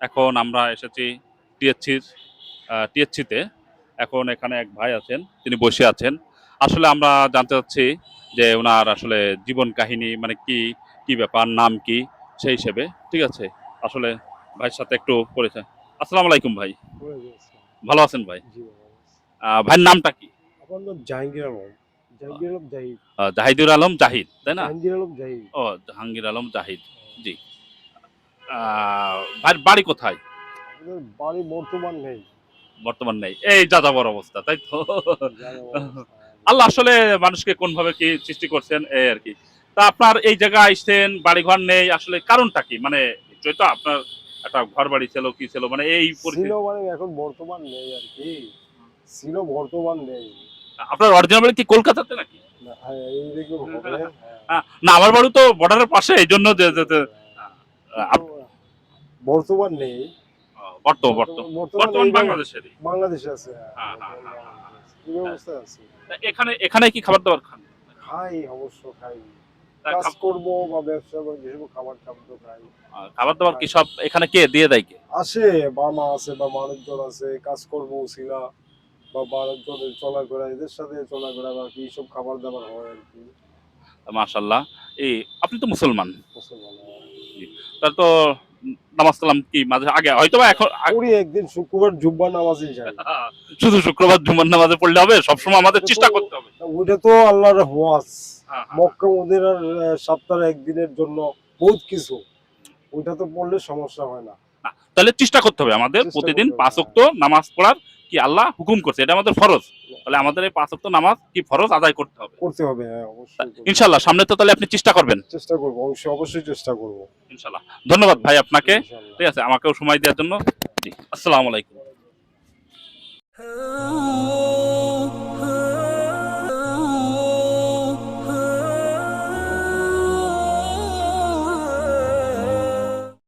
এখন আমরা এসেছি টিএসসির টিএসসিতে। এখন এখানে এক ভাই আছেন, তিনি বসে আছেন। আসলে আমরা জানতে চাচ্ছি যে ওনার আসলে জীবন কাহিনী মানে কি, কি ব্যাপার, নাম কি, সেই হিসেবে। ঠিক আছে, আসলে ভাইয়ের সাথে একটু পরিচয়। আসসালামু আলাইকুম ভাই, ভালো আছেন ভাই? জি বাবা। ভাইয়ের নামটা কি? আমার নাম জাহাঙ্গীর আলম। জাহাঙ্গীর আলম জাহিদ। জাহিদুর আলম জাহিদ, তাই না? জাহাঙ্গীর আলম জাহিদ। ও, জাহাঙ্গীর আলম জাহিদ। জি। ভাইয়ের বাড়ি কোথায়? আমাদের বাড়ি বর্তমান নেই। বর্তমান নেই, এই যাযাবর অবস্থা, তাই তো? জানো অবস্থা। আল্লাহ আসলে মানুষকে কোনভাবে কি সৃষ্টি করছেন, এই আর কি। তা আপনার এই জায়গায় আসছেন, বাড়িঘর নেই, আসলে কারণটা কি? মানে নিশ্চয়ই তো আপনার একটা ঘর বাড়ি ছিল, কি ছিল, মানে এই ছিল পরিস্থিতি। মানে এখন বর্তমান নেই আর কি। ছিল বর্তমান নেই। আপনার অরিজিনাল বাড়ি কি কলকাতাতে নাকি? না, হ্যাঁ, এইদিকে হবে। হ্যাঁ। না, আমার বাড়ি তো বর্ডারের পাশে, এই জন্য কিন্তু বর্তমান নেই। বর্তমান বর্তমান বর্তমান বর্তমান এইভাবে বাংলাদেশেরই। বাংলাদেশে আছে। হ্যাঁ, হ্যাঁ, বর্তমান হ্যাঁ, বাংলাদেশে আছে। এই হ্যাঁ। অবস্থায় আছে। এখানে এখানে কি খাবার দাবার খান? খাই, অবশ্য খাই। তা কাজ করবো বা ব্যবসা বা যেসব খাবার খাবো তো খাই। খাবার দাবার কি খাই। সব এখানে কে দিয়ে দেয় কে? আসে, বাবা আছে বা মানুষজন আছে, কাজ করবো ছিলা বা মানুষজনের চলাফেরা, এদের সাথে চলাফেরা বা কি সব খাবার দাবার হয় আর কি। মাশাআল্লাহ। এই আপনি তো মুসলমান। মুসলমান। জি। তার তো নামাজ কালাম কি মাঝে আগে হয়তোবা এখন করি একদিন শুক্রবার জুব্বা নামাজে যাই। শুধু শুক্রবার জুমার নামাজে পড়লে হবে? সবসময় আমাদের ওটা তো চেষ্টা করতে হবে। ওটা তো আল্লাহর ওয়াজ। হ্যাঁ, হ্যাঁ, হ্যাঁ। মক্কা মদিনার সপ্তাহে একদিনের জন্য বহুত কিছু। ওইটা তো পড়লে সমস্যা হয় না। না, তাহলে চেষ্টা করতে হবে আমাদের চেষ্টা প্রতিদিন করতে হবে। ৫ ওয়াক্ত নামাজ পড়ার, কি আল্লাহ হুকুম করছে, এটা আমাদের ফরজ। তাহলে আমাদের এই ৫ ওয়াক্ত নামাজ কি ফরজ আদায় করতে হবে। করতে হবে, হ্যাঁ, অবশ্যই করতে হবে। ইনশাআল্লাহ সামনে তো তাহলে আপনি চেষ্টা করবেন। চেষ্টা করবো, অবশ্যই অবশ্যই চেষ্টা করবো। ইনশাআল্লাহ। ধন্যবাদ ভাই আপনাকে। ইনশাআল্লাহ। ঠিক আছে, আমাকেও সময় দেওয়ার জন্য। জি, আসসালামু আলাইকুম।